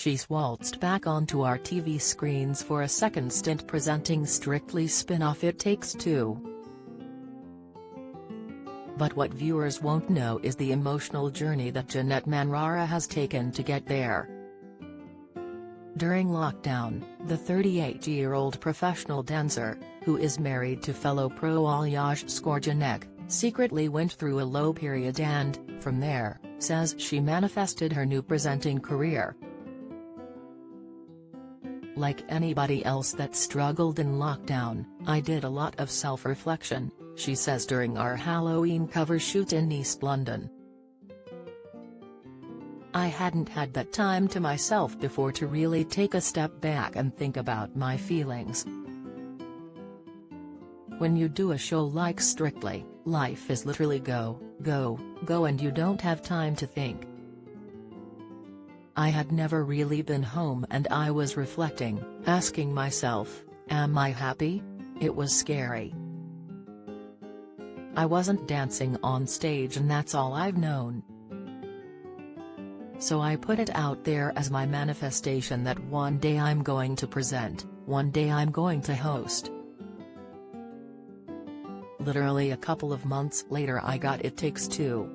she's waltzed back onto our TV screens for a second stint presenting Strictly spin-off It Takes Two. But what viewers won't know is the emotional journey that Janette Manrara has taken to get there. During lockdown, the 38-year-old professional dancer, who is married to fellow pro Alyaj star Janette, secretly went through a low period and, from there, says she manifested her new presenting career. Like anybody else that struggled in lockdown, I did a lot of self-reflection, she says during our Halloween cover shoot in East London. I hadn't had that time to myself before to really take a step back and think about my feelings. When you do a show like Strictly, life is literally go, go, go and you don't have time to think. I had never really been home and I was reflecting, asking myself, am I happy? It was scary. I wasn't dancing on stage and that's all I've known. So I put it out there as my manifestation that one day I'm going to present, one day I'm going to host. Literally a couple of months later I got It Takes Two.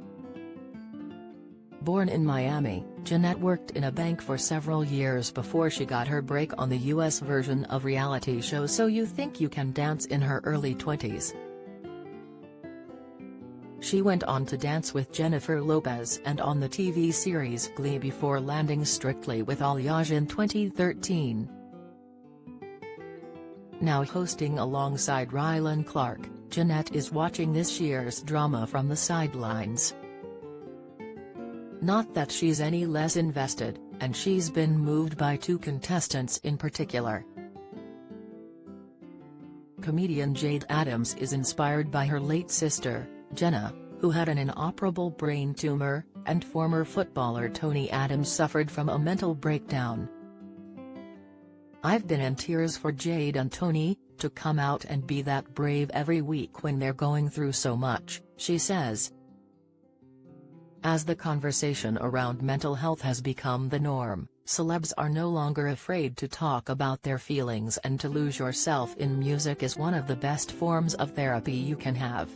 Born in Miami, Janette worked in a bank for several years before she got her break on the US version of reality show So You Think You Can Dance in her early 20s. She went on to dance with Jennifer Lopez and on the TV series Glee before landing Strictly with Alyaj in 2013. Now hosting alongside Rylan Clark, Janette is watching this year's drama from the sidelines. Not that she's any less invested, and she's been moved by two contestants in particular. Comedian Jade Adams is inspired by her late sister, Jenna, who had an inoperable brain tumor, and former footballer Tony Adams suffered from a mental breakdown. I've been in tears for Jade and Tony, to come out and be that brave every week when they're going through so much, she says. As the conversation around mental health has become the norm, celebs are no longer afraid to talk about their feelings, and to lose yourself in music is one of the best forms of therapy you can have.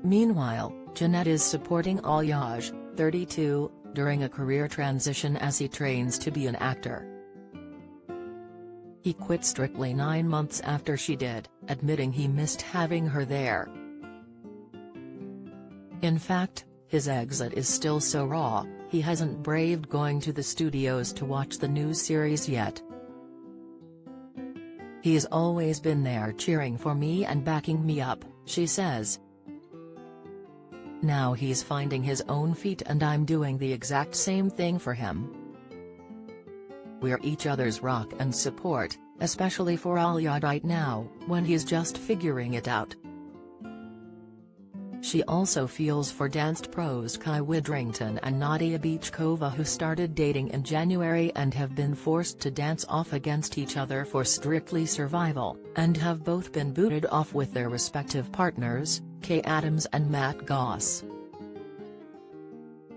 Meanwhile, Janette is supporting Alyaj, 32, during a career transition as he trains to be an actor. He quit Strictly 9 months after she did, admitting he missed having her there. In fact, his exit is still so raw, he hasn't braved going to the studios to watch the new series yet. He's always been there cheering for me and backing me up, she says. Now he's finding his own feet and I'm doing the exact same thing for him. We're each other's rock and support, especially for Alyaj right now, when he's just figuring it out. She also feels for dance pros Kai Widrington and Nadia Beachkova, who started dating in January and have been forced to dance off against each other for Strictly survival, and have both been booted off with their respective partners, Kay Adams and Matt Goss.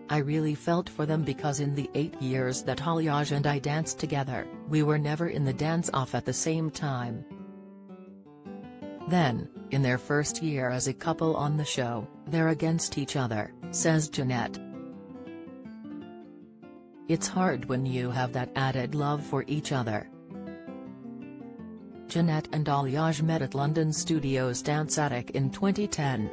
I really felt for them because in the 8 years that Alyaj and I danced together, we were never in the dance-off at the same time. Then, in their first year as a couple on the show, they're against each other, says Janette. It's hard when you have that added love for each other. Janette and Alyaj met at London Studios Dance Attic in 2010.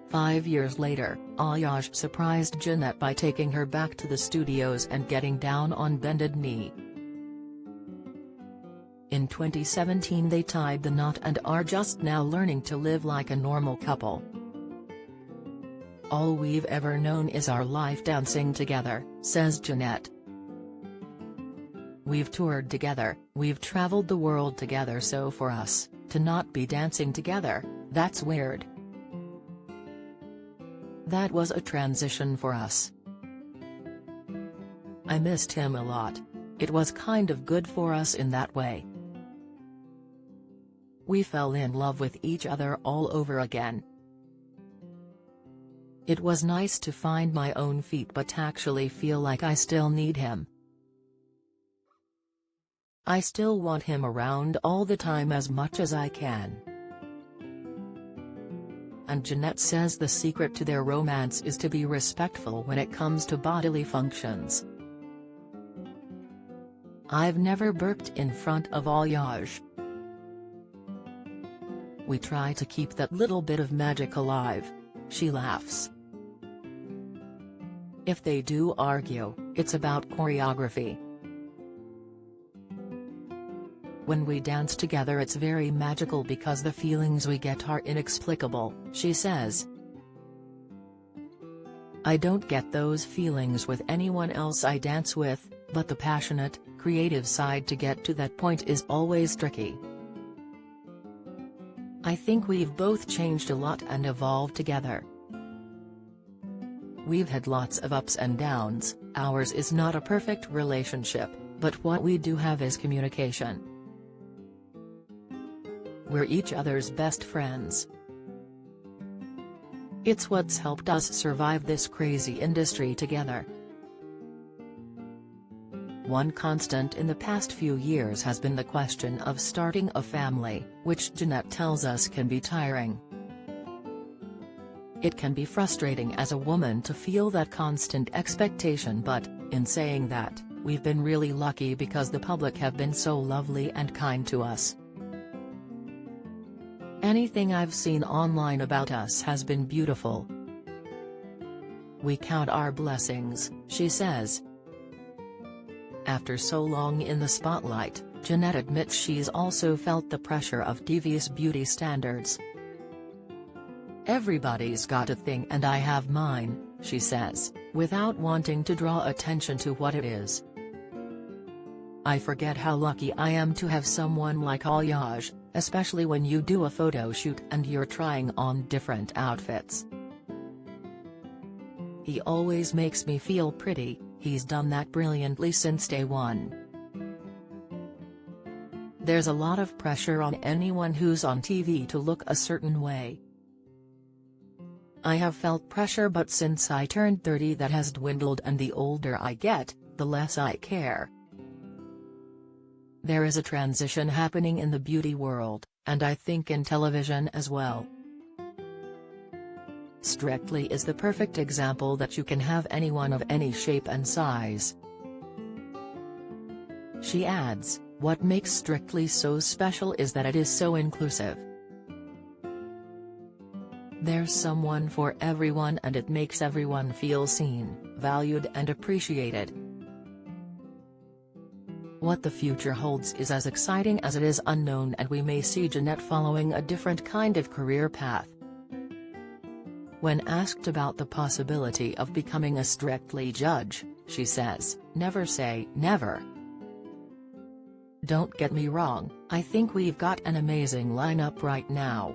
5 years later, Alyaj surprised Janette by taking her back to the studios and getting down on bended knee. In 2017 they tied the knot and are just now learning to live like a normal couple. All we've ever known is our life dancing together, says Janette. We've toured together, we've traveled the world together, so for us, to not be dancing together, that's weird. That was a transition for us. I missed him a lot. It was kind of good for us in that way. We fell in love with each other all over again. It was nice to find my own feet but actually feel like I still need him. I still want him around all the time as much as I can." And Janette says the secret to their romance is to be respectful when it comes to bodily functions. "I've never burped in front of Alyaj. We try to keep that little bit of magic alive," she laughs. "If they do argue, it's about choreography. When we dance together it's very magical because the feelings we get are inexplicable," she says. "I don't get those feelings with anyone else I dance with, but the passionate, creative side to get to that point is always tricky. I think we've both changed a lot and evolved together. We've had lots of ups and downs, ours is not a perfect relationship, but what we do have is communication. We're each other's best friends. It's what's helped us survive this crazy industry together." One constant in the past few years has been the question of starting a family, which Janette tells us can be tiring. "It can be frustrating as a woman to feel that constant expectation, but, in saying that, we've been really lucky because the public have been so lovely and kind to us. Anything I've seen online about us has been beautiful. We count our blessings," she says. After so long in the spotlight, Janette admits she's also felt the pressure of devious beauty standards. "Everybody's got a thing and I have mine," she says, without wanting to draw attention to what it is. "I forget how lucky I am to have someone like Alyaj, especially when you do a photo shoot and you're trying on different outfits. He always makes me feel pretty, he's done that brilliantly since day one. There's a lot of pressure on anyone who's on TV to look a certain way. I have felt pressure, but since I turned 30 that has dwindled, and the older I get, the less I care. There is a transition happening in the beauty world, and I think in television as well. Strictly is the perfect example that you can have anyone of any shape and size." She adds, "What makes Strictly so special is that it is so inclusive. There's someone for everyone and it makes everyone feel seen, valued and appreciated. What the future holds is as exciting as it is unknown, and we may see Janette following a different kind of career path." When asked about the possibility of becoming a Strictly judge, she says, "Never say never. Don't get me wrong, I think we've got an amazing lineup right now.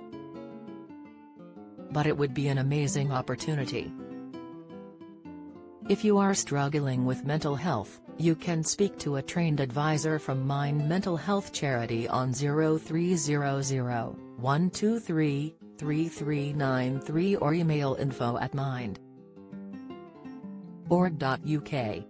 But it would be an amazing opportunity. If you are struggling with mental health, you can speak to a trained advisor from Mind Mental Health Charity on 0300 123 3393 or email info@mind.org.uk.